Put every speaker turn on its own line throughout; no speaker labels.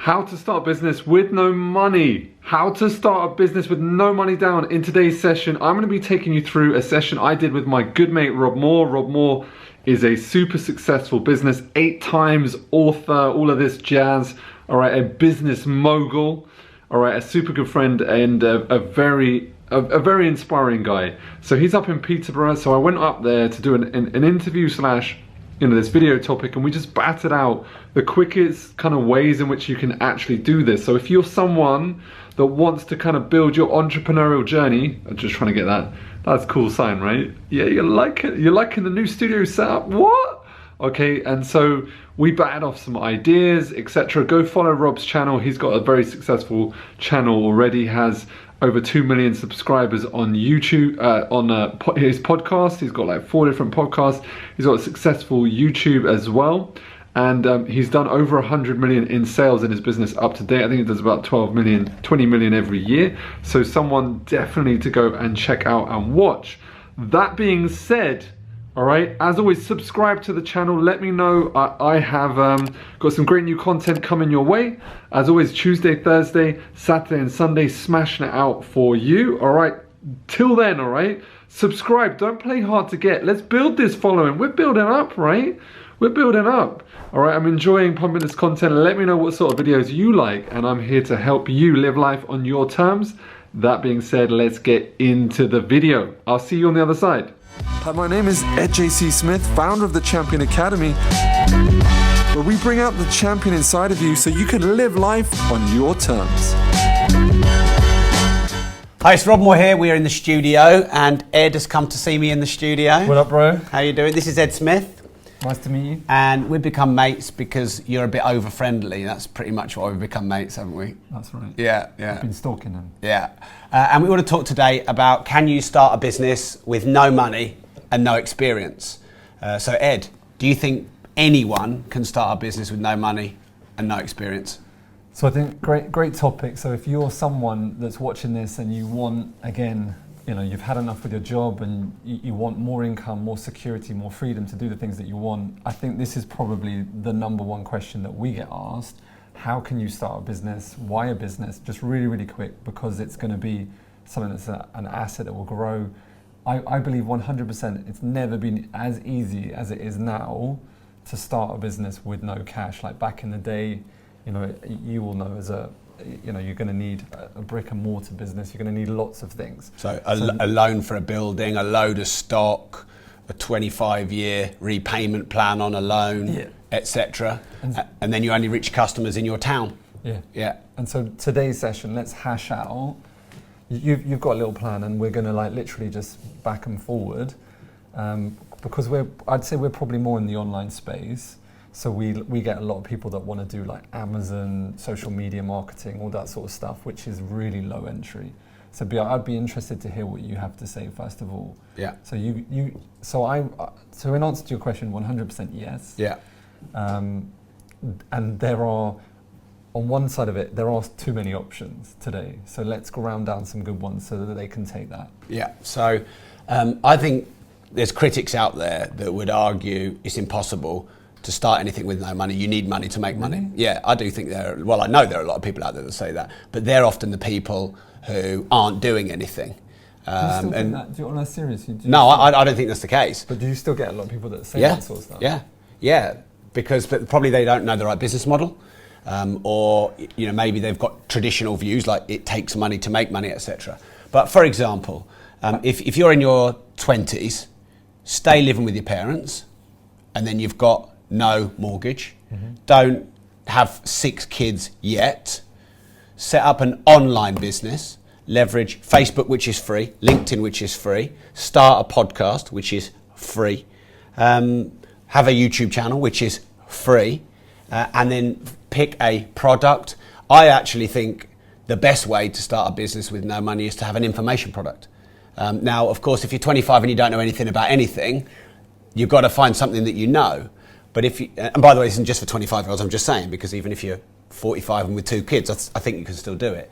How to start a business with no money. How to start a business with no money down. In today's session, I'm going to be taking you through a session I did with my good mate, Rob Moore. Rob Moore is a super successful business, 8 times author, all of this jazz. All right, a business mogul. All right, a super good friend and a very inspiring guy. So he's up in Peterborough. So I went up there to do an interview slash this video topic, and we just battered out the quickest kind of ways in which you can actually do this. So if you're someone that wants to kind of build your entrepreneurial journey, I'm just trying to get that's a cool sign, right? Yeah, you're liking the new studio setup. What? Okay, and so we batted off some ideas, etc. Go follow Rob's channel. He's got a very successful channel already, has over 2 million subscribers on YouTube, on his podcast. He's got like 4 different podcasts. He's got a successful YouTube as well. And he's done over 100 million in sales in his business up to date. I think he does about 20 million every year. So someone definitely to go and check out and watch. That being said, all right, as always, subscribe to the channel. Let me know. I have got some great new content coming your way. As always, Tuesday, Thursday, Saturday, and Sunday, smashing it out for you. All right, till then, all right, subscribe. Don't play hard to get. Let's build this following. We're building up, right? We're building up. All right, I'm enjoying pumping this content. Let me know what sort of videos you like, and I'm here to help you live life on your terms. That being said, let's get into the video. I'll see you on the other side. Hi, my name is Ed J.C. Smith, founder of the Champion Academy, where we bring out the champion inside of you so you can live life on your terms.
Hi, it's Rob Moore here. We are in the studio and Ed has come to see me in the studio.
What up, bro?
How you doing? This is Ed Smith.
Nice to meet you.
And we've become mates because you're a bit over-friendly. That's pretty much why we've become mates, haven't we?
That's right.
Yeah.
I've been stalking him.
Yeah. And we want to talk today about, can you start a business with no money and no experience? So Ed, do you think anyone can start a business with no money and no experience?
So I think great topic. So if you're someone that's watching this and you want, again, you've had enough with your job and you want more income, more security, more freedom to do the things that you want, I think this is probably the number one question that we get asked. How can you start a business? Why a business? Just really, really quick, because it's going to be something that's an asset that will grow. I believe 100% it's never been as easy as it is now to start a business with no cash. Like back in the day, you will know you're going to need a brick and mortar business. You're going to need lots of things.
So a loan for a building, a load of stock, a 25-year repayment plan on a loan, etc. And then you only reach customers in your town. Yeah. And
so today's session, let's hash out. You've got a little plan, and we're going to literally just back and forward, because I'd say we're probably more in the online space. So we get a lot of people that want to do like Amazon, social media marketing, all that sort of stuff, which is really low entry. So I'd be interested to hear what you have to say first of all.
Yeah.
So so in answer to your question, 100% yes.
Yeah.
And there are, on one side of it, there are too many options today. So let's round down some good ones so that they can take that.
Yeah. So I think there's critics out there that would argue it's impossible to start anything with no money. You need money to make money. Yeah, I do think I know there are a lot of people out there that say that, but they're often the people who aren't doing anything.
Do you still think that? Do you on that serious?
No, I don't think that's the case.
But do you still get a lot of people that say that sort of stuff?
Yeah, because probably they don't know the right business model, or maybe they've got traditional views like it takes money to make money, etc. But for example, if you're in your 20s, stay living with your parents, and then you've got no mortgage, don't have 6 kids yet, set up an online business, leverage Facebook, which is free, LinkedIn, which is free, start a podcast, which is free, have a YouTube channel, which is free, and then pick a product. I actually think the best way to start a business with no money is to have an information product. Now, of course, if you're 25 and you don't know anything about anything, you've got to find something that you know. But and by the way, this isn't just for 25-year-olds, I'm just saying, because even if you're 45 and with 2 kids, I think you can still do it.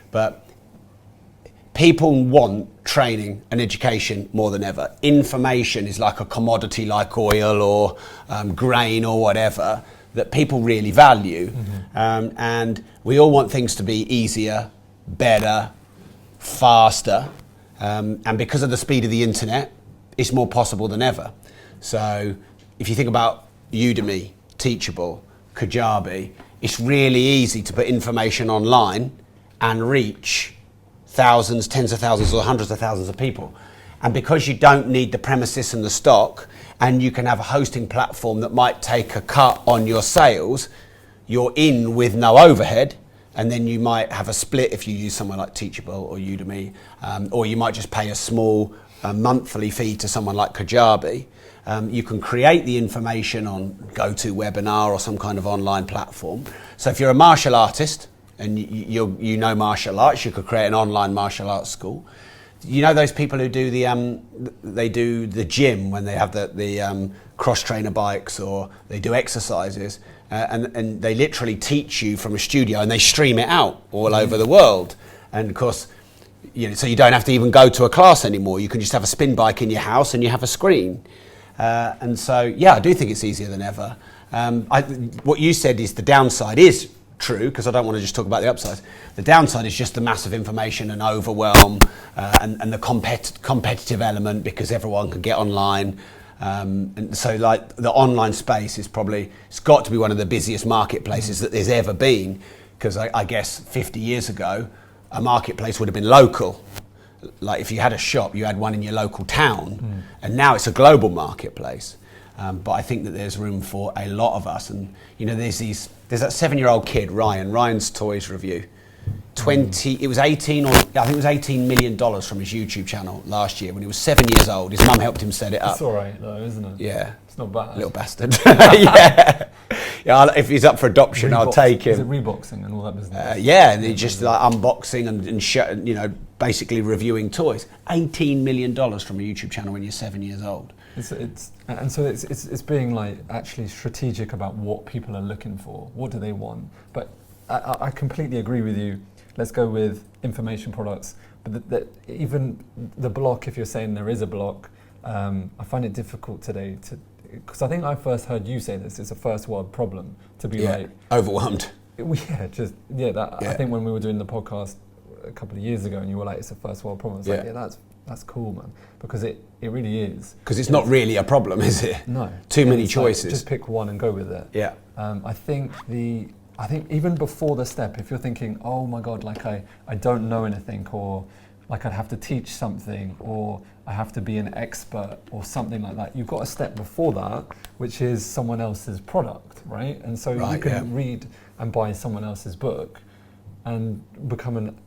But people want training and education more than ever. Information is like a commodity like oil or grain or whatever. that people really value. And we all want things to be easier, better, faster. And because of the speed of the internet, it's more possible than ever. So if you think about Udemy, Teachable, Kajabi, it's really easy to put information online and reach thousands, tens of thousands, or hundreds of thousands of people. And because you don't need the premises and the stock, and you can have a hosting platform that might take a cut on your sales, you're in with no overhead. And then you might have a split if you use somewhere like Teachable or Udemy, or you might just pay a small monthly fee to someone like Kajabi. You can create the information on GoToWebinar or some kind of online platform. So if you're a martial artist and you know martial arts, you could create an online martial arts school. You know those people who do they do the gym when they have the cross trainer bikes, or they do exercises, and they literally teach you from a studio and they stream it out all over the world. And of course, so you don't have to even go to a class anymore. You can just have a spin bike in your house and you have a screen. And so, yeah, I do think it's easier than ever. What you said is the downside is true, because I don't want to just talk about the upsides. The downside is just the massive information and overwhelm, and the competitive element, because everyone can get online. And so like the online space is probably, it's got to be one of the busiest marketplaces that there's ever been, because I guess 50 years ago, a marketplace would have been local. Like if you had a shop, you had one in your local town, and now it's a global marketplace. But I think that there's room for a lot of us. And there's that 7-year-old kid, Ryan's Toys Review. It was $18 million from his YouTube channel last year when he was 7 years old. His mum helped him set it up.
It's all right though, isn't it?
Yeah.
It's not bad.
Little bastard. Yeah. If he's up for adoption, I'll take him.
Is it reboxing and all that business?
Yeah, and he's just like unboxing and basically reviewing toys. $18 million from a YouTube channel when you're 7 years old.
It's being like actually strategic about what people are looking for. What do they want? But I completely agree with you. Let's go with information products. But even the block, if you're saying there is a block, I find it difficult today because I think I first heard you say this. It's a first world problem to be like
overwhelmed.
I think when we were doing the podcast a couple of years ago, and you were like, "It's a first world problem." It's like, that's cool, man, because it really is.
Because it's not really a problem, is it?
No.
Too many choices.
Like, just pick one and go with it.
Yeah.
I think even before the step, if you're thinking, oh my God, like I don't know anything, or like I'd have to teach something, or I have to be an expert or something like that, you've got a step before that, which is someone else's product, right? And so you can read and buy someone else's book and become an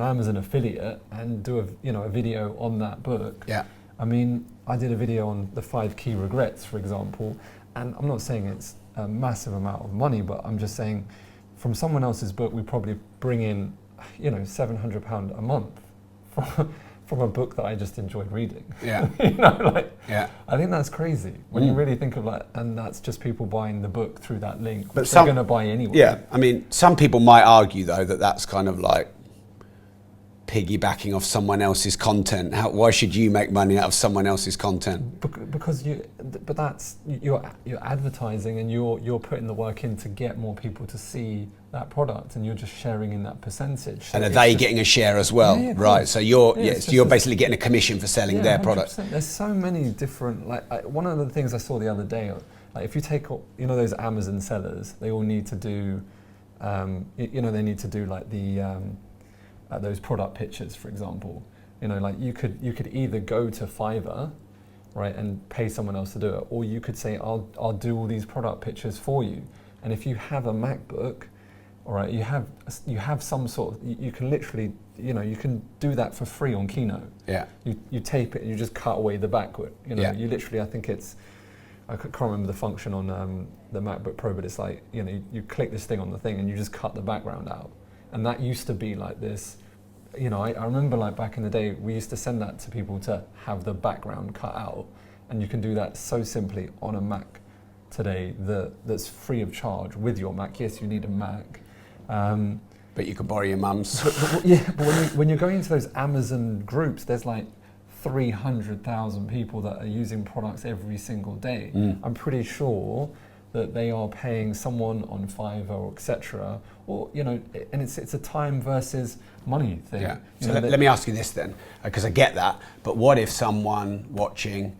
Amazon affiliate and do a video on that book.
Yeah.
I mean, I did a video on the 5 key regrets, for example, and I'm not saying it's a massive amount of money, but I'm just saying from someone else's book, we probably bring in, £700 a month from a book that I just enjoyed reading.
Yeah.
I think that's crazy when you really think of and that's just people buying the book through that link, which they're going to buy anyway.
Yeah, I mean, some people might argue though that that's kind of like piggybacking off someone else's content. Why should you make money out of someone else's content?
Because you're advertising and you're putting the work in to get more people to see that product, and you're just sharing in that percentage. So
and are they getting a share as well? Yeah, right. So you're basically getting a commission for selling their 100%. Product.
There's so many different. One of the things I saw the other day, like if you take those Amazon sellers, they all need to do, they need to do like the. Those product pictures, for example, like you could either go to Fiverr, right, and pay someone else to do it, or you could say, I'll do all these product pictures for you. And if you have a MacBook, all right, you have some sort of, you can literally, you can do that for free on Keynote.
Yeah.
You tape it and you just cut away the backwood. You literally, I think I can't remember the function on the MacBook Pro, but it's like, you click this thing on the thing and you just cut the background out. And that used to be like this, I remember like back in the day, we used to send that to people to have the background cut out. And you can do that so simply on a Mac today that's free of charge with your Mac. Yes, you need a Mac.
But you can borrow your mum's.
But when you're going into those Amazon groups, there's like 300,000 people that are using products every single day. I'm pretty sure that they are paying someone on Fiverr or etc. Or and it's a time versus money thing.
Yeah. So let me ask you this then, because I get that. But what if someone watching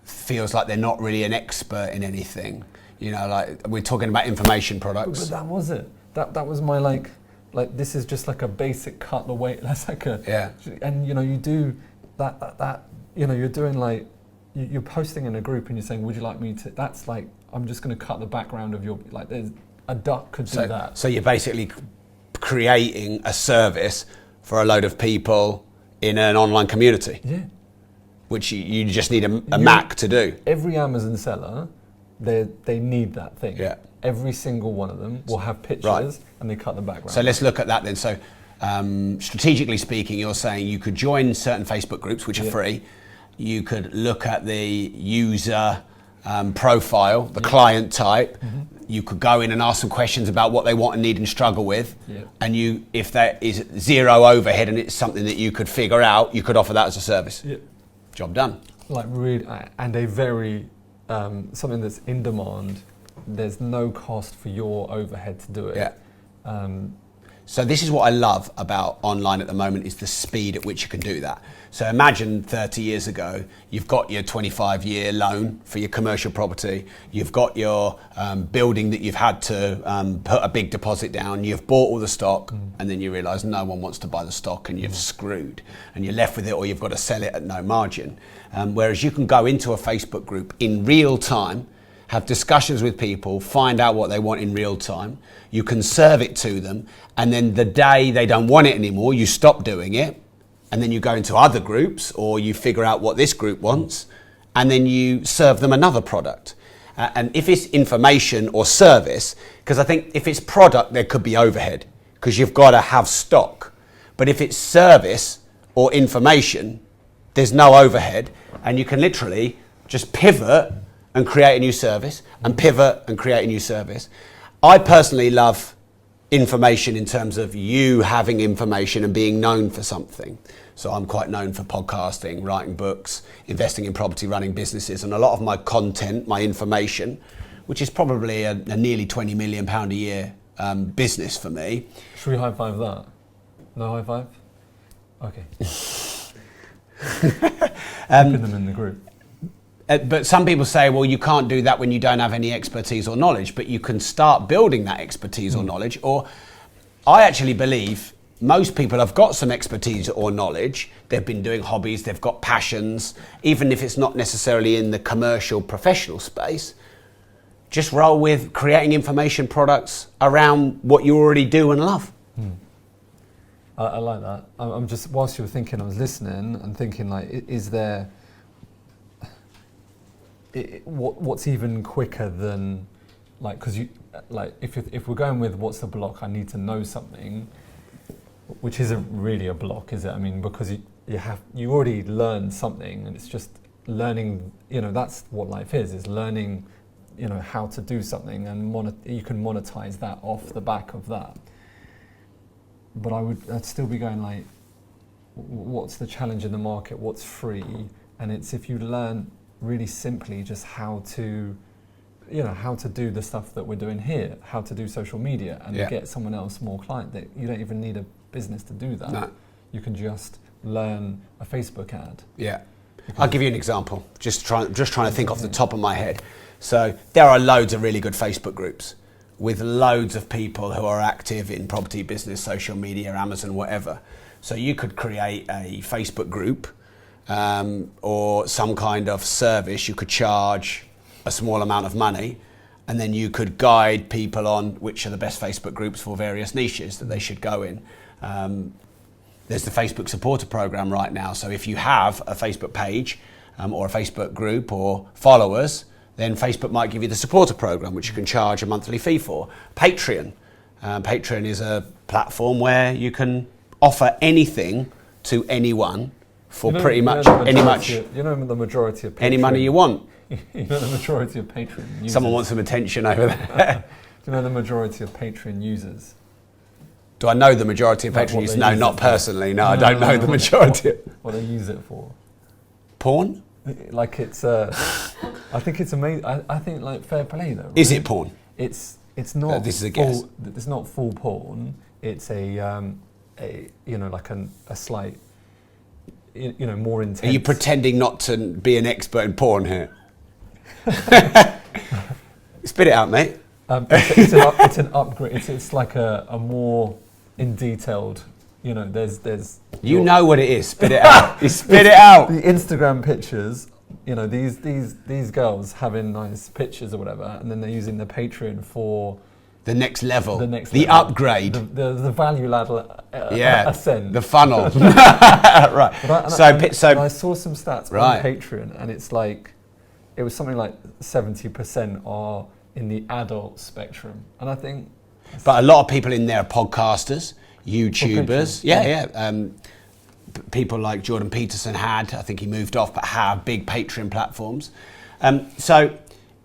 feels like they're not really an expert in anything? Like we're talking about information products.
But that was it. That was my like this is just like a basic cut the weight. That's like a And you do that. You're doing you're posting in a group and you're saying, would you like me to? That's like I'm just going to cut the background of your There's a duck could do that.
So you're basically creating a service for a load of people in an online community.
Yeah.
Which you just need a Mac to do. Every
Amazon seller, they need that thing.
Yeah.
Every single one of them will have pictures and they cut the background.
So let's look at that then. So strategically speaking, you're saying you could join certain Facebook groups, which are free. You could look at the user profile, the client type. Mm-hmm. You could go in and ask some questions about what they want and need and struggle with. Yeah. And if there is zero overhead and it's something that you could figure out, you could offer that as a service. Yeah. Job done.
Really, and a very something that's in demand. There's no cost for your overhead to do it.
Yeah. So this is what I love about online at the moment is the speed at which you can do that. So imagine 30 years ago, you've got your 25-year loan for your commercial property, you've got your building that you've had to put a big deposit down, you've bought all the stock, and then you realise no one wants to buy the stock and you've screwed, and you're left with it or you've got to sell it at no margin. Whereas you can go into a Facebook group in real time, have discussions with people, find out what they want in real time. You can serve it to them, and then the day they don't want it anymore, you stop doing it, and then you go into other groups, or you figure out what this group wants, and then you serve them another product. And if it's information or service, because I think if it's product, there could be overhead, because you've got to have stock. But if it's service or information, there's no overhead, and you can literally just pivot and create a new service, and pivot and create a new service. I personally love information in terms of you having information and being known for something. So I'm quite known for podcasting, writing books, investing in property, running businesses, and a lot of my content, my information, which is probably a nearly £20 million a year business for me.
Should we high five that? No high five? Okay. Keeping them in the group.
But some people say, well, you can't do that when you don't have any expertise or knowledge, but you can start building that expertise or knowledge. Or I actually believe most people have got some expertise or knowledge. They've been doing hobbies, they've got passions, even if it's not necessarily in the commercial, professional space. Just roll with creating information products around what you already do and love.
I like that. I'm just, whilst you were thinking, I was listening and thinking, is there... what's even quicker than because if we're going with what's the block, I need to know something, which isn't really a block, is it? I mean, because you already learned something, and it's just learning. That's what life is learning. How to do something, and you can monetize that off the back of that. But I'd still be going what's the challenge in the market? What's free? And it's if you learn really simply just how to do the stuff that we're doing here, how to do social media and get someone else more client. That you don't even need a business to do that. No. You can just learn a Facebook ad.
Yeah. I'll give you an example. Just trying to think off the top of my head. So there are loads of really good Facebook groups with loads of people who are active in property business, social media, Amazon, whatever. So you could create a Facebook group or some kind of service. You could charge a small amount of money, and then you could guide people on which are the best Facebook groups for various niches that they should go in. There's the Facebook supporter program right now. So if you have a Facebook page or a Facebook group or followers, then Facebook might give you the supporter program, which you can charge a monthly fee for. Patreon. Patreon is a platform where you can offer anything to anyone for pretty much any much.
The majority of Patreon,
any money you want.
The majority of Patreon users.
Someone wants some attention over there.
Do you know the majority of Patreon users?
Do I know the majority of Patreon users? No, not personally. No, I don't know the majority.
What they use it for?
Porn?
It's I think it's amazing. I think like fair play though. Right?
Is it porn?
It's not.
This is a guess.
It's not full porn. It's a like a slight, more intense.
Are you pretending not to be an expert in porn here? Spit it out, mate.
It's an upgrade. It's like a more in detailed. There's.
You know what it is. Spit it out. You spit it out.
The Instagram pictures. These girls having nice pictures or whatever, and then they're using the Patreon for
the next level.
The
upgrade.
The value ladder. Ascend.
The funnel. Right.
But I saw some stats
right.
on Patreon, and it's like it was something like 70% are in the adult spectrum, and I think.
But a lot of people in there are podcasters, YouTubers. People like Jordan Peterson I think he moved off, but have big Patreon platforms. So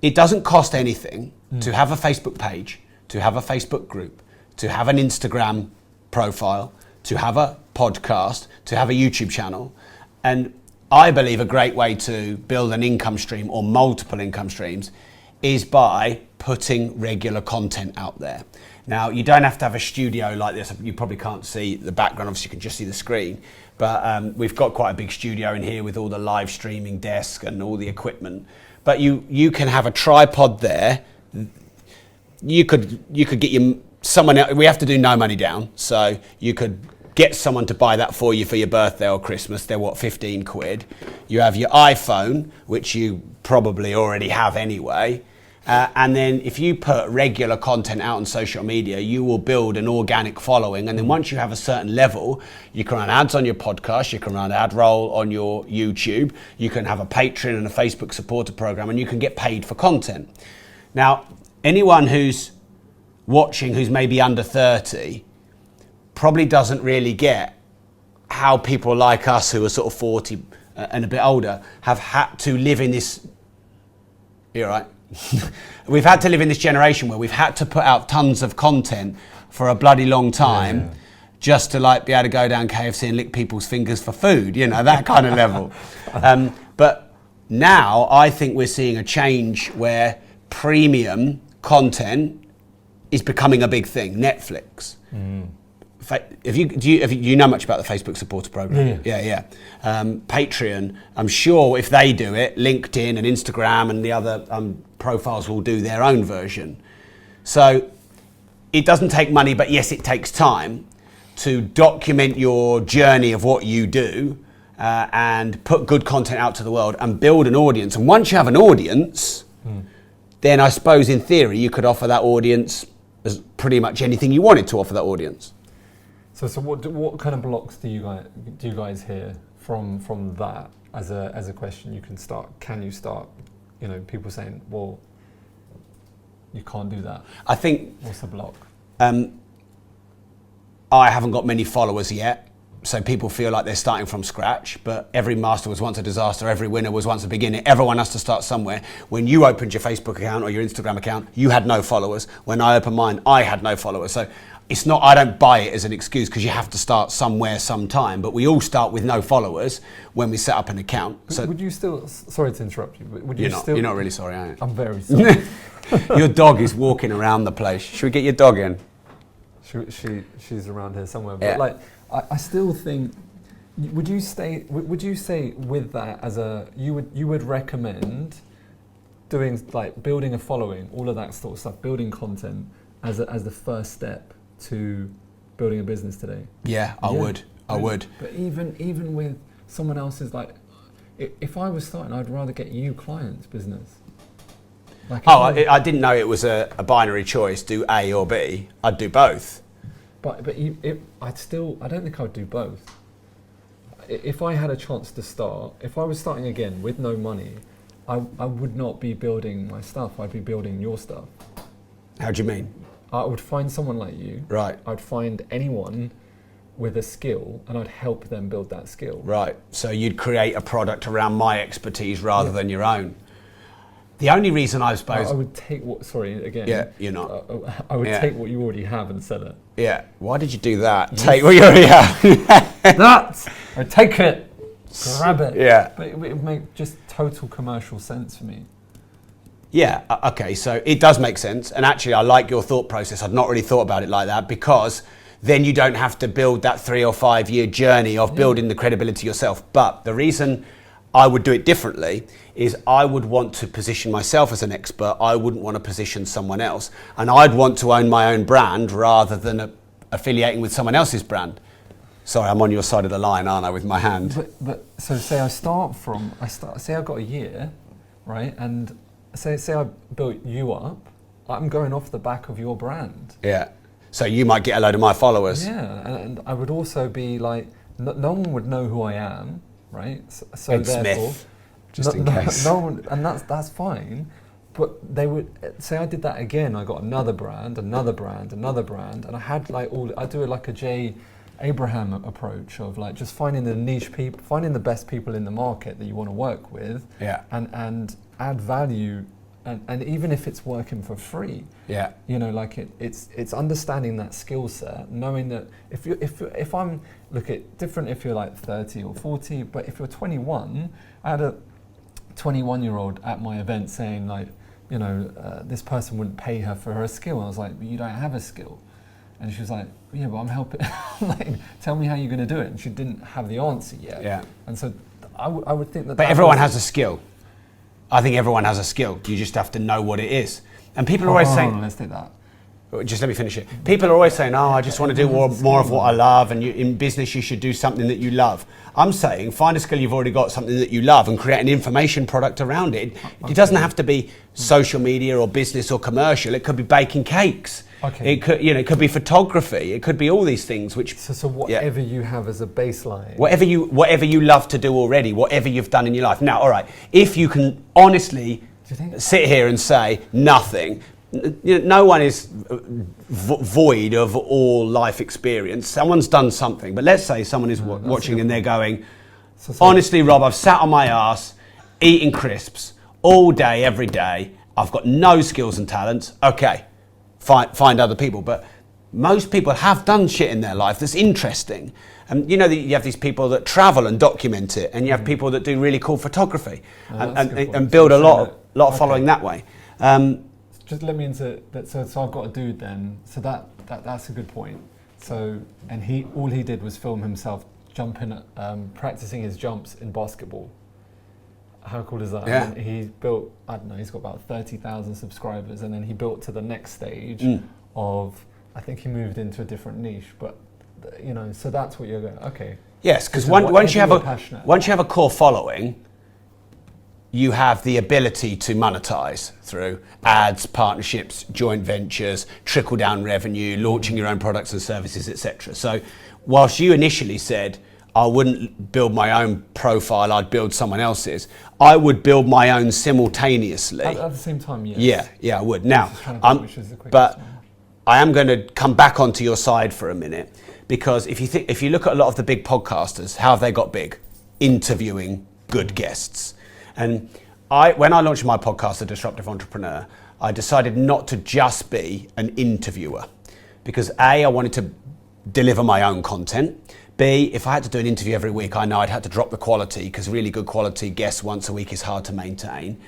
it doesn't cost anything to have a Facebook page, to have a Facebook group, to have an Instagram profile, to have a podcast, to have a YouTube channel. And I believe a great way to build an income stream or multiple income streams is by putting regular content out there. Now, you don't have to have a studio like this. You probably can't see the background, obviously you can just see the screen. But we've got quite a big studio in here with all the live streaming desk and all the equipment. But you can have a tripod there. You could get someone else. We have to do no money down. So you could get someone to buy that for you for your birthday or Christmas. They're 15 quid. You have your iPhone, which you probably already have anyway. And then if you put regular content out on social media, you will build an organic following. And then once you have a certain level, you can run ads on your podcast, you can run an ad roll on your YouTube, you can have a Patreon and a Facebook supporter program, and you can get paid for content. Now, anyone who's watching who's maybe under 30 probably doesn't really get how people like us who are sort of 40 and a bit older have had to live in this... You're right. We've had to live in this generation where we've had to put out tons of content for a bloody long time just to be able to go down KFC and lick people's fingers for food, that kind of level. But now I think we're seeing a change where premium content is becoming a big thing. Netflix. Do you know much about the Facebook supporter program? Yeah. Patreon, I'm sure if they do it, LinkedIn and Instagram and the other profiles will do their own version. So it doesn't take money, but yes, it takes time to document your journey of what you do and put good content out to the world and build an audience. And once you have an audience, then I suppose in theory you could offer that audience as pretty much anything you wanted to offer that audience.
So what kind of blocks do you guys hear from that as a question? Can you start? People saying, well, you can't do that.
I think.
What's the block?
I haven't got many followers yet, so people feel like they're starting from scratch. But every master was once a disaster. Every winner was once a beginner. Everyone has to start somewhere. When you opened your Facebook account or your Instagram account, you had no followers. When I opened mine, I had no followers. So it's not, I don't buy it as an excuse because you have to start somewhere, sometime. But we all start with no followers when we set up an account. So
would you still? Sorry to interrupt you. But
you're not really sorry, are you?
I'm very sorry.
Your dog is walking around the place. Should we get your dog in?
She's around here somewhere. But I still think. Would you say with that as you would recommend doing building a following, all of that sort of stuff, building content as the first step to building a business today?
Yeah, I would.
But even with someone else's, if I was starting, I'd rather get you clients business.
I didn't know it was a binary choice, do A or B. I'd do both.
But I don't think I'd do both. If I had a chance to start, if I was starting again with no money, I would not be building my stuff. I'd be building your stuff.
How do you mean?
I would find someone like you.
Right.
I'd find anyone with a skill and I'd help them build that skill.
Right. So you'd create a product around my expertise rather than your own. The only reason I suppose...
I would take what... Sorry, again.
Yeah, you're not.
I would take what you already have and sell it.
Yeah. Why did you do that? Take what you already have.
I'd take it. Grab it.
Yeah.
But it would make just total commercial sense for me.
Yeah, okay, so it does make sense. And actually, I like your thought process. I'd not really thought about it like that, because then you don't have to build that 3 or 5 year journey of building the credibility yourself. But the reason I would do it differently is I would want to position myself as an expert. I wouldn't want to position someone else. And I'd want to own my own brand rather than affiliating with someone else's brand. Sorry, I'm on your side of the line, aren't I, with my hand?
But so say say I've got a year, right? And say I built you up, I'm going off the back of your brand.
Yeah. So you might get a load of my followers.
Yeah, and I would also be like, no one would know who I am, right? So
Ed
therefore,
Smith, just in case.
no one, and that's fine. But they would say I did that again. I got another brand, and I had I do it like a J. Abraham approach of like just finding the niche people, finding the best people in the market that you want to work with, and add value, and even if it's working for free, it's understanding that skill set, knowing that if I'm different if you're like 30 or 40, but if you're 21, I had a 21-year-old at my event saying like, this person wouldn't pay her for her skill. And I was like, but you don't have a skill. And she was like, yeah, but I'm helping. Like, tell me how you're going to do it. And she didn't have the answer yet. Yeah. And so I would think that.
But everyone has a skill. I think everyone has a skill. You just have to know what it is. And people are always saying,
let's take that.
Just let me finish it. People are always saying, I just want to do more of what I love. And in business, you should do something that you love. I'm saying, find a skill you've already got, something that you love, and create an information product around it. It doesn't have to be social media or business or commercial. It could be baking cakes. Okay. It could be photography. It could be all these things. Which
so whatever you have as a baseline,
whatever you love to do already, whatever you've done in your life. Now, all right, if you can honestly sit here and say nothing, no one is void of all life experience. Someone's done something, but let's say someone is watching and they're going, honestly, Rob, I've sat on my ass eating crisps all day, every day. I've got no skills and talents. Okay. Find other people, but most people have done shit in their life that's interesting. And you have these people that travel and document it, and you have people that do really cool photography and build a lot of following that way.
Just let me into that. So I've got a dude then. So that's a good point. So all he did was film himself jumping, practicing his jumps in basketball. How cool is that?
Yeah.
And he built, I don't know, he's got about 30,000 subscribers, and then he built to the next stage of, I think he moved into a different niche, but so that's what you're going, okay.
Yes, because once you have a core following, you have the ability to monetize through ads, partnerships, joint ventures, trickle down revenue, launching your own products and services, etc. So whilst you initially said, I wouldn't build my own profile, I'd build someone else's. I would build my own simultaneously.
At the same time, yes.
Yeah, I would. Now, but I am going to come back onto your side for a minute, because if you look at a lot of the big podcasters, how have they got big? Interviewing good guests. And when I launched my podcast, The Disruptive Entrepreneur, I decided not to just be an interviewer, because I wanted to deliver my own content. B, if I had to do an interview every week, I know I'd have to drop the quality, because really good quality guests once a week is hard to maintain.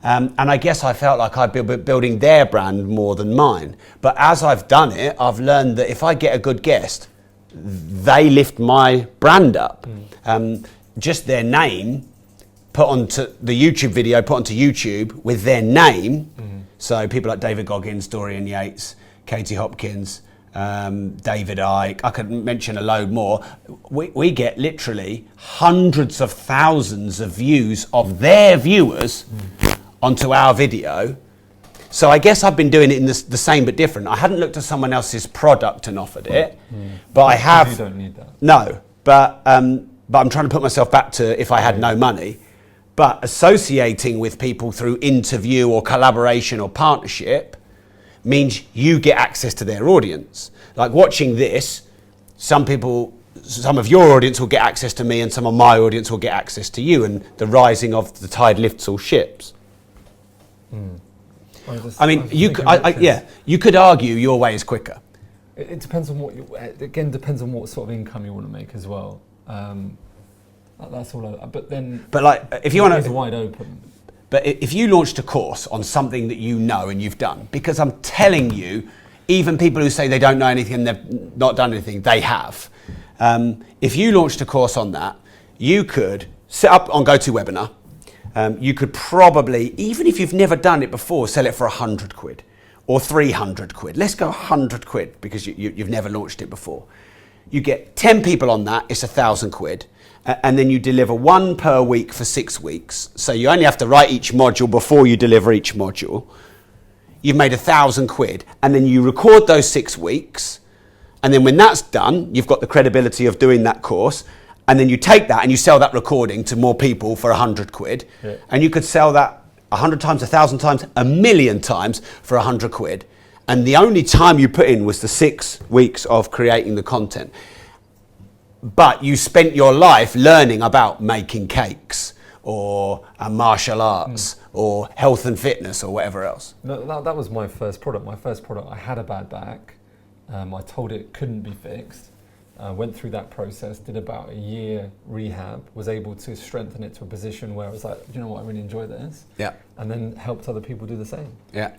And I guess I felt like I'd be building their brand more than mine. But as I've done it, I've learned that if I get a good guest, they lift my brand up. Just their name put onto the YouTube video, put onto YouTube with their name. So people like David Goggins, Dorian Yates, Katie Hopkins, David Icke, I could mention a load more. We get literally hundreds of thousands of views of their viewers onto our video. So I guess I've been doing it in the same but different. I hadn't looked at someone else's product and offered it, but I have.
You don't need that.
No, but I'm trying to put myself back to if I had no money. But associating with people through interview or collaboration or partnership means you get access to their audience. Like watching this, some of your audience will get access to me, and some of my audience will get access to you, and the rising of the tide lifts all ships. I mean, you could argue your way is quicker.
It depends on depends on what sort of income you want to make as well. That's all. But like, if you want to, wide open.
But if you launched a course on something that you know and you've done, because I'm telling you, even people who say they don't know anything and they've not done anything, they have. If you launched a course on that, you could set up on GoToWebinar. You could probably, even if you've never done it before, sell it for 100 quid or 300 quid. Let's go 100 quid because you've never launched it before. You get 10 people on that, it's 1,000 quid. And then you deliver one per week for 6 weeks. So you only have to write each module before you deliver each module. You've made 1,000 quid. And then you record those 6 weeks. And then when that's done, you've got the credibility of doing that course. And then you take that and you sell that recording to more people for 100 quid. Yeah. And you could sell that 100 times, 1,000 times, 1,000,000 times for 100 quid. And the only time you put in was the 6 weeks of creating the content. But you spent your life learning about making cakes or martial arts or health and fitness or whatever else.
No, that was my first product. My first product, I had a bad back. I told it couldn't be fixed. Went through that process, did about a year rehab, was able to strengthen it to a position where I was like, you know what, I really enjoy this.
Yeah.
And then helped other people do the same.
Yeah.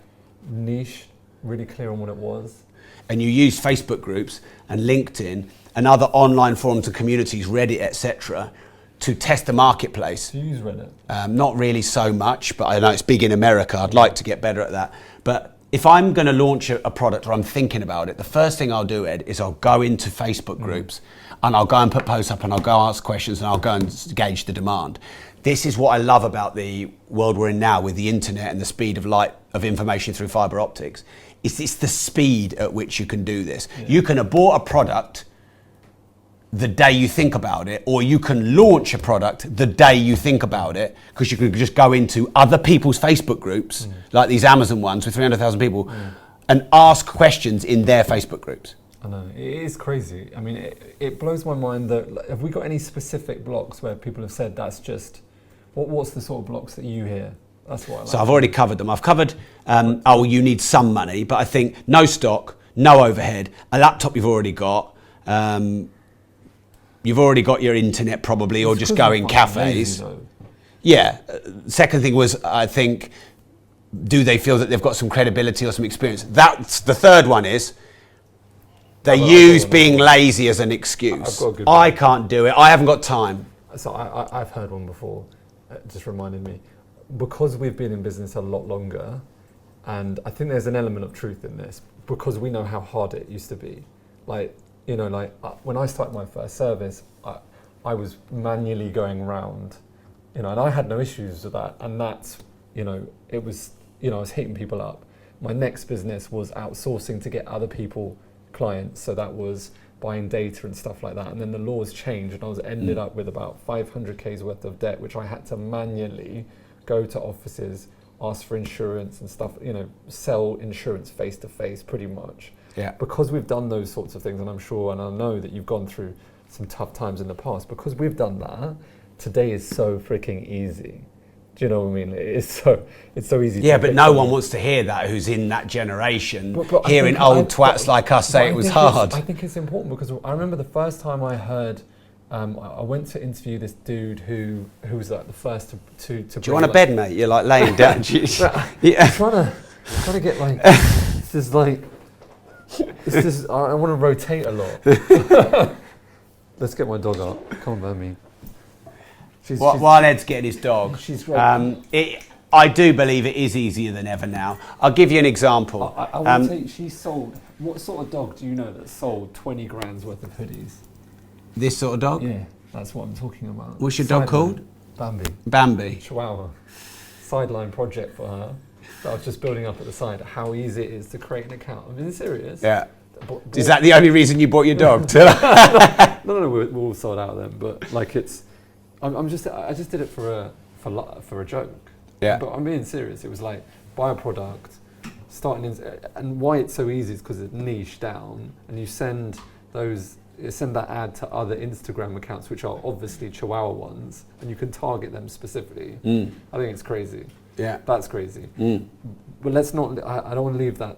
Niche, really clear on what it was.
And you use Facebook groups and LinkedIn and other online forums and communities, Reddit, etc., to test the marketplace.
Do you use Reddit?
Not really so much, but I know it's big in America. I'd like to get better at that. But if I'm going to launch a product or I'm thinking about it, the first thing I'll do, Ed, is I'll go into Facebook groups and I'll go and put posts up and I'll go ask questions and I'll go and gauge the demand. This is what I love about the world we're in now with the internet and the speed of light of information through fiber optics. It's the speed at which you can do this. Yeah. You can abort a product the day you think about it, or you can launch a product the day you think about it, because you can just go into other people's Facebook groups, like these Amazon ones with 300,000 people, and ask questions in their Facebook groups.
I know, it is crazy. I mean, it blows my mind that, have we got any specific blocks where people have said that's just, what's the sort of blocks that you hear? That's what I like.
So I've already covered them. I've covered, you need some money, but I think no stock, no overhead, a laptop you've already got, you've already got your internet probably, or just go in cafes. Yeah. Second thing was, I think, do they feel that they've got some credibility or some experience? That's the third one is, they use being lazy as an excuse. I can't do it, I haven't got time.
So I've heard one before, it just reminded me. Because we've been in business a lot longer, and I think there's an element of truth in this, because we know how hard it used to be. Like, you know, like when I started my first service, I was manually going around, you know, and I had no issues with that. And that's, you know, it was, you know, I was hitting people up. My next business was outsourcing to get other people clients. So that was buying data and stuff like that. And then the laws changed and I was ended up with about 500K's worth of debt, which I had to manually go to offices, ask for insurance and stuff, you know, sell insurance face to face pretty much.
Yeah.
Because we've done those sorts of things, and I'm sure, and I know that you've gone through some tough times in the past, because we've done that, today is so freaking easy. Do you know what I mean? It's so easy.
Yeah, but no one wants to hear that who's in that generation, hearing old twats like us say it was hard.
I think it's important, because I remember the first time I heard, I went to interview this dude who was like the first to
do you want a bed, mate? You're like laying down.
Yeah. I'm trying to get like, this is like, I want to rotate a lot. Let's get my dog up. Come on, Bambi.
While Ed's getting his dog,
she's great.
I do believe it is easier than ever now. I'll give you an example.
I want to tell you, she sold, what sort of dog do you know that sold 20 grand's worth of hoodies?
This sort of dog?
Yeah, that's what I'm talking about.
What's your dog called?
Bambi.
Bambi.
Chihuahua. Sideline project for her. I was just building up at the side how easy it is to create an account. I'm being serious.
Yeah. Is that the only reason you bought your dog?
No, we're all sold out of them. But like I just did it for a joke.
Yeah.
But I'm being serious. It was like, buy a product, and why it's so easy is because it's niche down, and you send that ad to other Instagram accounts, which are obviously Chihuahua ones, and you can target them specifically. I think it's crazy.
Yeah,
that's crazy. But let's not. I don't want to leave that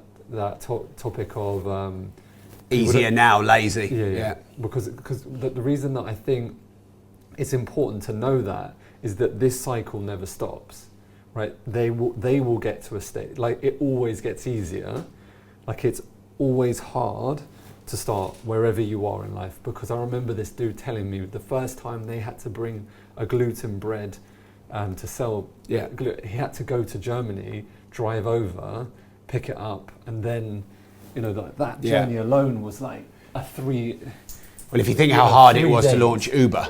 topic of
easier now, lazy.
Yeah. Because the reason that I think it's important to know that is that this cycle never stops. right? They will get to a state, like it always gets easier. Like it's always hard to start wherever you are in life, because I remember this dude telling me the first time they had to bring a gluten bread to sell.
Yeah.
He had to go to Germany, drive over, pick it up, and then, you know, that journey alone was like a 3.
Well, if you think how hard it
3
was
days.
to launch Uber,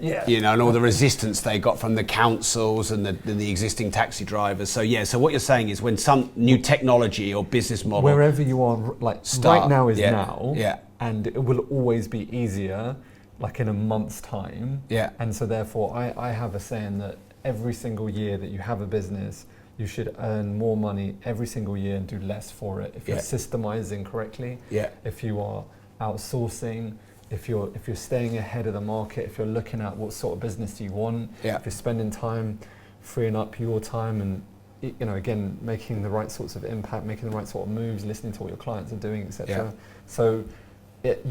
Yeah.
you know, and all the resistance they got from the councils and the existing taxi drivers. So yeah, so what you're saying is when some new technology or business model,
Wherever you are, like right now is now, and it will always be easier, like in a month's time.
Yeah.
And so therefore, I have a saying that every single year that you have a business, you should earn more money every single year and do less for it. If you're systemizing correctly, if you are outsourcing, if you're staying ahead of the market, if you're looking at what sort of business you want, if you're spending time freeing up your time and, you know, again, making the right sorts of impact, making the right sort of moves, listening to what your clients are doing, etc. So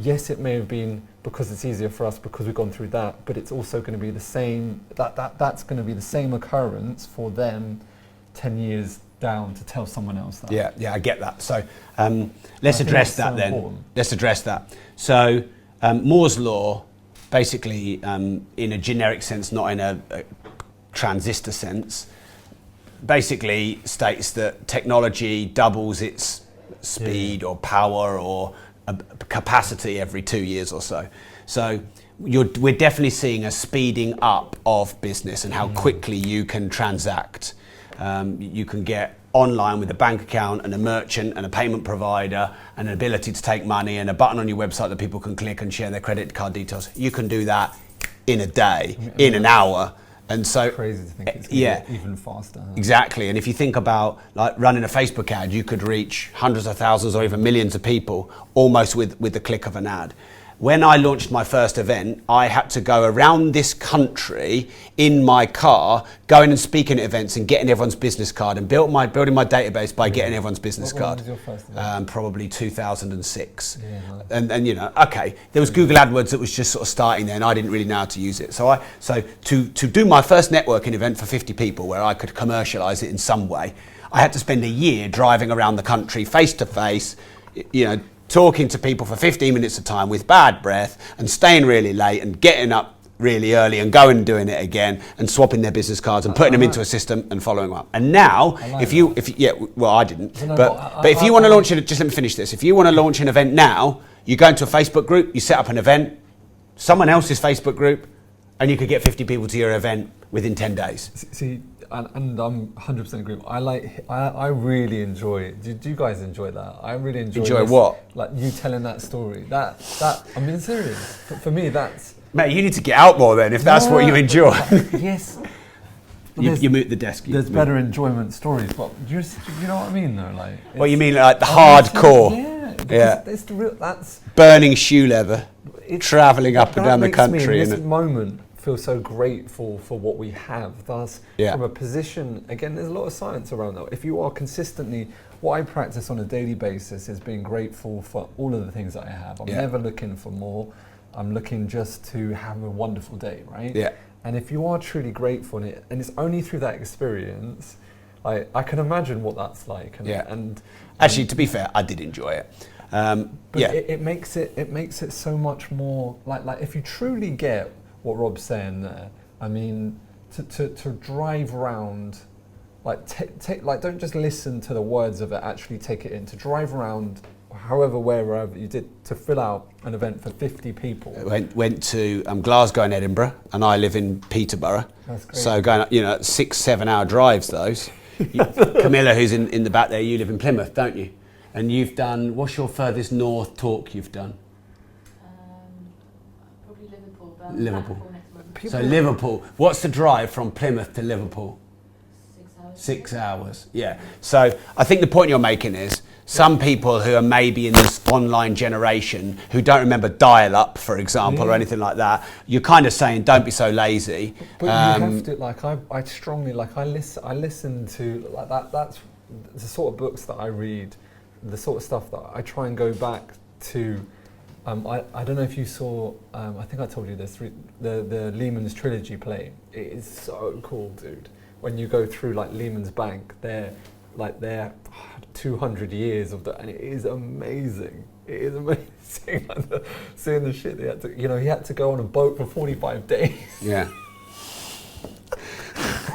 yes, it may have been because it's easier for us because we've gone through that, but it's also going to be the same, that's going to be the same occurrence for them 10 years down to tell someone else that.
Yeah, I get that. So let's address that then.
Important.
Let's address that. So Moore's law, basically in a generic sense, not in a transistor sense, basically states that technology doubles its speed or power or capacity every 2 years or so. So we're definitely seeing a speeding up of business and how quickly you can transact. You can get online with a bank account and a merchant and a payment provider and an ability to take money and a button on your website that people can click and share their credit card details. You can do that in a day, in an hour. And so
Crazy to think it's going to get even faster. Huh?
Exactly. And if you think about like running a Facebook ad, you could reach hundreds of thousands or even millions of people almost with the click of an ad. When I launched my first event, I had to go around this country in my car, going and speaking at events and getting everyone's business card, and building my database by getting everyone's business card.
When was your first event?
Probably 2006.
Yeah, nice.
And you know, okay, there was Google AdWords that was just sort of starting there, and I didn't really know how to use it. So to do my first networking event for 50 people, where I could commercialize it in some way, I had to spend a year driving around the country face to face, you know, talking to people for 15 minutes at a time with bad breath and staying really late and getting up really early and going and doing it again and swapping their business cards and putting them into a system and following them up. And now, I didn't. But if you want to launch it, just let me finish this. If you want to launch an event now, you go into a Facebook group, you set up an event, someone else's Facebook group, and you could get 50 people to your event within 10 days.
See, and I'm 100% agree. I really enjoy. Do you guys enjoy that? I really enjoy.
Enjoy
this,
what?
Like you telling that story. That I'm being serious. For me, that's.
Mate, you need to get out more then if that's what you enjoy.
Yes.
You mute the desk.
There's better enjoyment stories, but you know what I mean, though. Like.
Well, you mean like the hardcore?
Yeah. It's the real. That's
burning shoe leather, traveling up and down the country.
In this moment, feel so grateful for what we have. Thus, from a position, again, there's a lot of science around that. If you are consistently, what I practice on a daily basis is being grateful for all of the things that I have. I'm never looking for more. I'm looking just to have a wonderful day, right?
Yeah.
And if you are truly grateful, and it's only through that experience, I can imagine what that's like. And
actually, to be fair, I did enjoy it.
It makes it so much more like if you truly get what Rob's saying there, I mean, to drive around, don't just listen to the words of it, actually take it in, to drive around wherever you did, to fill out an event for 50 people.
Went to Glasgow and Edinburgh, and I live in Peterborough.
That's great.
So going, 6-7 hour drives those. Camilla, who's in the back there, you live in Plymouth, don't you? And you've done, what's your furthest north talk you've done?
Probably Liverpool.
Liverpool.
Next month.
So Liverpool, what's the drive from Plymouth to Liverpool?
6 hours.
6 hours, yeah. So I think the point you're making is some people who are maybe in this online generation who don't remember dial-up, for example, or anything like that, you're kind of saying don't be so lazy.
But you have to, I strongly, I listen to, that's the sort of books that I read, the sort of stuff that I try and go back to. I don't know if you saw, I think I told you this, the Lehman's Trilogy play. It is so cool, dude. when you go through like Lehman's Bank, they're 200 years of that, and it is amazing. It is amazing. Seeing the shit they had to, he had to go on a boat for 45 days.
Yeah.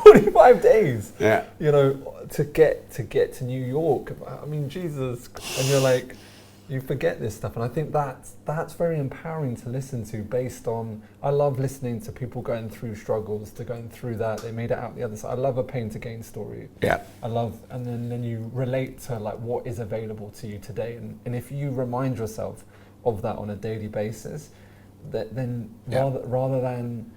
45 days.
Yeah.
To get to New York. I mean, Jesus. And you're like, you forget this stuff, and I think that's very empowering to listen to. Based on, I love listening to people going through struggles, to going through that. They made it out the other side. I love a pain to gain story.
Yeah.
I love, and then you relate to like what is available to you today, and if you remind yourself of that on a daily basis, then rather than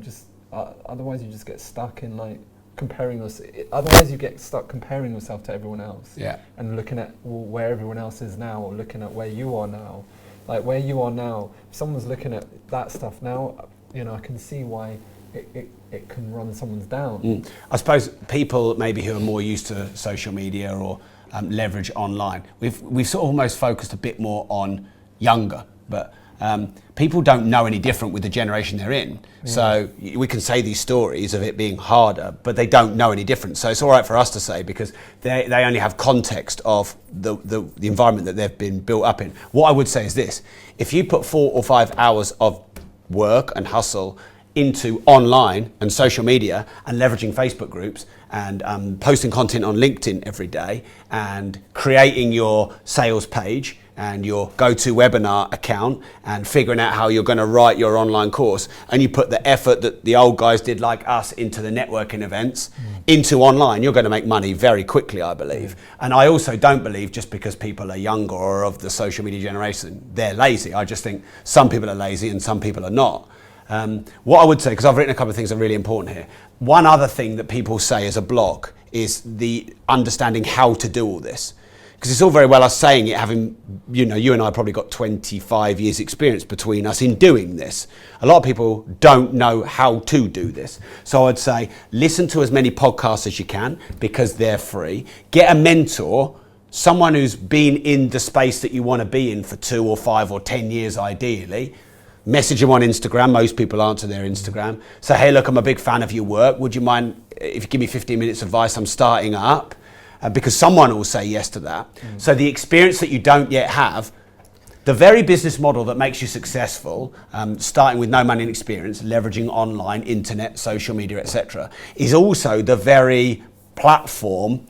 just otherwise you just get stuck in like comparing us. Otherwise, you get stuck comparing yourself to everyone else.
Yeah.
And looking at where everyone else is now, or looking at where you are now. Like where you are now, if someone's looking at that stuff now, I can see why it can run someone's down.
I suppose people maybe who are more used to social media or leverage online, we've sort of almost focused a bit more on younger, but people don't know any different with the generation they're in. Yeah. So we can say these stories of it being harder, but they don't know any different. So it's all right for us to say, because they only have context of the environment that they've been built up in. What I would say is this: if you put 4 or 5 hours of work and hustle into online and social media and leveraging Facebook groups and posting content on LinkedIn every day and creating your sales page and your go-to webinar account and figuring out how you're going to write your online course, and you put the effort that the old guys did like us into the networking events into online, you're going to make money very quickly, I believe. And I also don't believe just because people are younger or of the social media generation, they're lazy. I just think some people are lazy and some people are not. What I would say, because I've written a couple of things that are really important here. One other thing that people say as a block is the understanding how to do all this. Because it's all very well us saying it, having, you and I probably got 25 years experience between us in doing this. A lot of people don't know how to do this. So I'd say listen to as many podcasts as you can, because they're free. Get a mentor, someone who's been in the space that you want to be in for 2 or 5 or 10 years ideally. Message them on Instagram. Most people answer their Instagram. Say, hey, look, I'm a big fan of your work. Would you mind if you give me 15 minutes advice? I'm starting up. Because someone will say yes to that. So the experience that you don't yet have, the very business model that makes you successful, starting with no money and experience, leveraging online, internet, social media, etc., is also the very platform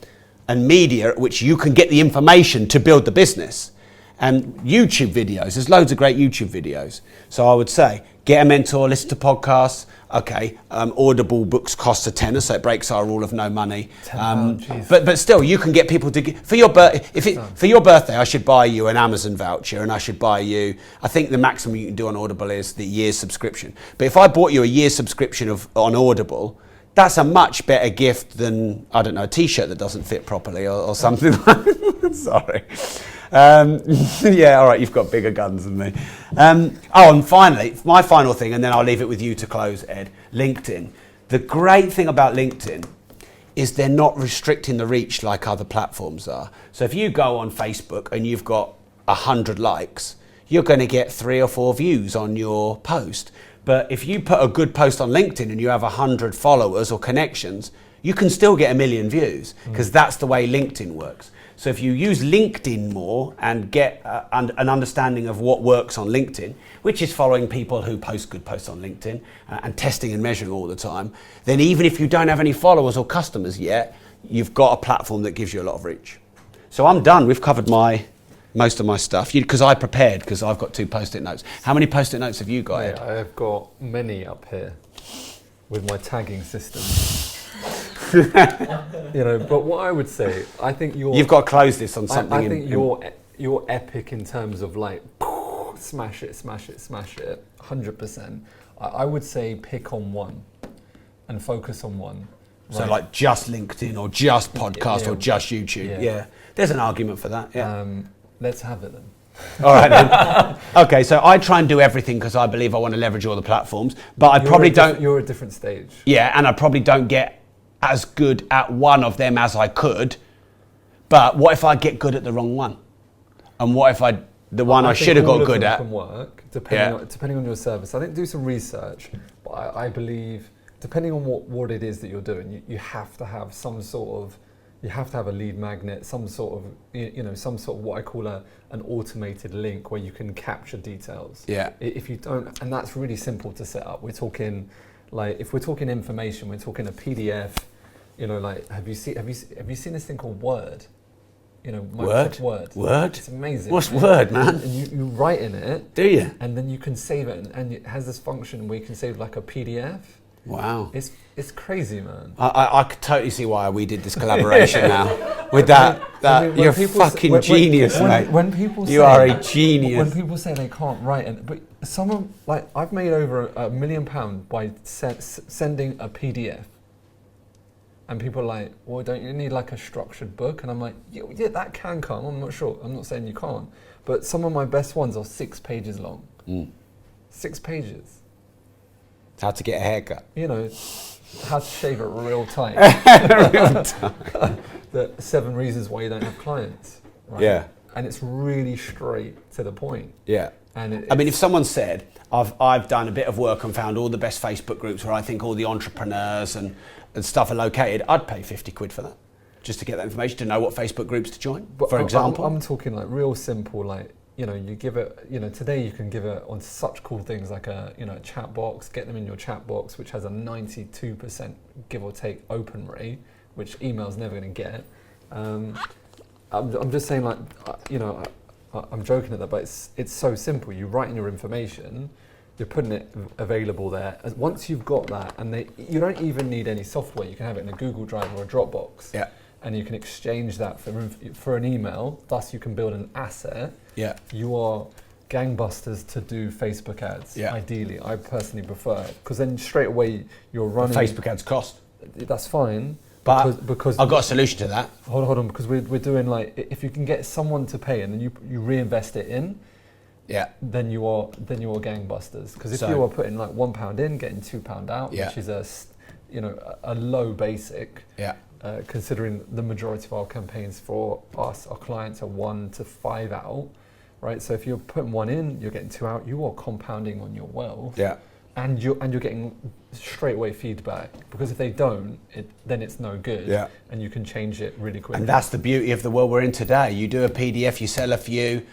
and media at which you can get the information to build the business. And YouTube videos, there's loads of great YouTube videos. So I would say, get a mentor, listen to podcasts. Okay, Audible books cost a tenner, so it breaks our rule of no money. But still, you can get people to for your birthday. I should buy you an Amazon voucher, and I should buy you. I think the maximum you can do on Audible is the year's subscription. But if I bought you a year's subscription on Audible, that's a much better gift than, I don't know, a T-shirt that doesn't fit properly or something. Sorry. Yeah, all right, you've got bigger guns than me. And finally, my final thing, and then I'll leave it with you to close, Ed, LinkedIn. The great thing about LinkedIn is they're not restricting the reach like other platforms are. So if you go on Facebook and you've got 100 likes, you're going to get 3 or 4 views on your post. But if you put a good post on LinkedIn and you have 100 followers or connections, you can still get 1 million views, because that's the way LinkedIn works. So if you use LinkedIn more and get an understanding of what works on LinkedIn, which is following people who post good posts on LinkedIn and testing and measuring all the time, then even if you don't have any followers or customers yet, you've got a platform that gives you a lot of reach. So I'm done. We've covered most of my stuff, because I prepared, because I've got 2 post-it notes. How many post-it notes have you got, Ed?
Yeah, I've got many up here with my tagging system. But what I would say, I think
you've got to close this on something.
I think you're epic in terms of like smash it, 100%. I would say pick on one and focus on one. Right?
So like just LinkedIn or just podcast or just YouTube. Yeah, there's an argument for that. Yeah.
Let's have it then.
All right then. Okay, so I try and do everything because I believe I want to leverage all the platforms, but
You're at a different stage.
Yeah, and I probably don't get as good at one of them as I could. But what if I get good at the wrong one? And what if the one I should have got good at?
Can work depending on your service. I think do some research, but I believe depending on what it is that you're doing, you have to have some sort of, you have to have a lead magnet, some sort of, some sort of what I call an automated link where you can capture details.
Yeah.
If you don't, and that's really simple to set up. We're talking, like, if we're talking information, we're talking a PDF. Like, have you seen this thing called Word? Microsoft Word. It's amazing.
What's Word, man?
And you write in it.
Do you?
And then you can save it, and it has this function where you can save like a PDF.
Wow.
It's crazy, man.
I could totally see why we did this collaboration now. With that, you're a fucking genius, mate.
When people
you are a genius.
When people say they can't write, but I've made over £1 million by sending a PDF. And people are like, well, don't you need like a structured book? And I'm like, yeah, that can come. I'm not sure. I'm not saying you can't. But some of my best ones are 6 pages long. 6 pages.
How to get a haircut.
How to shave it real tight.
Real tight.
The 7 reasons why you don't have clients. Right?
Yeah.
And it's really straight to the point.
Yeah.
And
I mean, if someone said, I've done a bit of work and found all the best Facebook groups where I think all the entrepreneurs and stuff are located, I'd pay 50 quid for that. Just to get that information, to know what Facebook groups to join, for example.
I'm talking like real simple, like, you give it, today you can give it on such cool things like a chat box, get them in your chat box, which has a 92% give or take open rate, which email's never going to get. I'm just saying, like, I'm joking at that, but it's so simple. You write in your information, you're putting it available there. Once you've got that, and you don't even need any software. You can have it in a Google Drive or a Dropbox. Yeah. And you can exchange that for an email. Thus, you can build an asset.
Yeah.
You are gangbusters to do Facebook ads. Yeah. Ideally, I personally prefer it, because then straight away you're running.
Facebook ads cost.
That's fine.
But
because
I've got a solution to that.
Hold on, because we're doing, like, if you can get someone to pay and then you reinvest it in.
Yeah.
Then you are gangbusters, because if you are putting like £1 in, getting £2 out, which is a low basic. Yeah. Considering the majority of our campaigns for us, our clients are 1 to 5 out, right? So if you're putting 1 in, you're getting 2 out. You are compounding on your wealth. Yeah. And you're getting straight away feedback, because if they don't, then it's no good. Yeah. And you can change it really quickly.
And that's the beauty of the world we're in today. You do a PDF, you sell a few.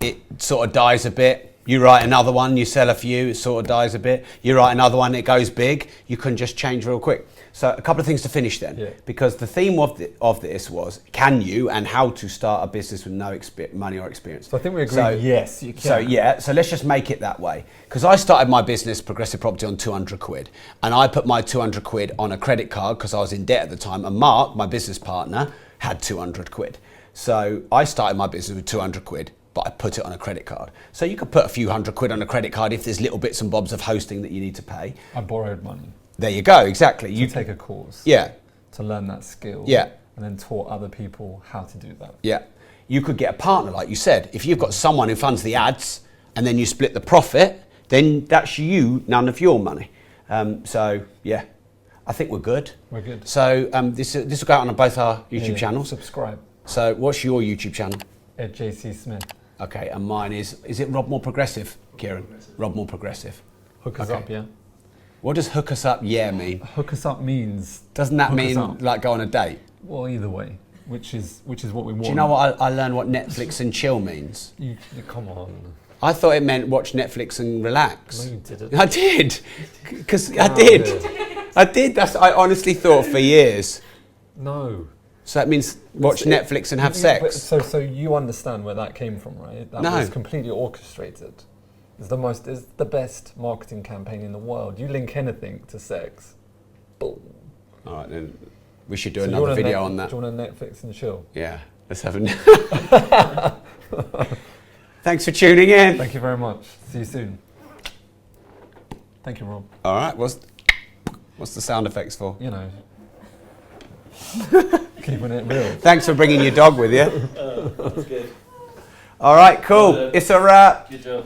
It sort of dies a bit. You write another one, you sell a few, it sort of dies a bit. You write another one, it goes big. You can just change real quick. So a couple of things to finish then, because the theme of this was, can you, and how to start a business with no money or experience.
So I think we agree, yes, you can.
So let's just make it that way. Because I started my business, Progressive Property, on 200 quid. And I put my 200 quid on a credit card because I was in debt at the time. And Mark, my business partner, had 200 quid. So I started my business with 200 quid. But I put it on a credit card. So you could put a few hundred quid on a credit card if there's little bits and bobs of hosting that you need to pay.
I borrowed money.
There you go, exactly.
You take a course.
Yeah.
To learn that skill.
Yeah.
And then taught other people how to do that.
Yeah. You could get a partner, like you said. If you've got someone who funds the ads and then you split the profit, then that's none of your money. So, yeah, I think we're good.
We're good.
So this will go out on both our YouTube channels.
Subscribe.
So what's your YouTube channel?
Ed JC Smith.
Okay, and mine is it Rob More Progressive, Kieran? Rob More Progressive.
Hook us up, yeah.
What does hook us up, mean?
Hook us up means...
Doesn't that mean like go on a date?
Well, either way, which is what we want.
Do you know what I learned what Netflix and chill means?
You come on.
I thought it meant watch Netflix and relax.
No, you didn't.
I did, because I did. I honestly thought for years.
No.
So that means watch Netflix and have sex.
So you understand where that came from, right? That was completely orchestrated. It's the best marketing campaign in the world. You link anything to sex, boom.
All right, then we should do another video on that.
Do you want to Netflix and chill?
Yeah, let's have a... Thanks for tuning in.
Thank you very much. See you soon. Thank you, Rob.
All right, what's the sound effects for?
You know. Keeping it real.
Thanks for bringing your dog with you.
That's good.
All right, cool. It's a wrap.
Good job.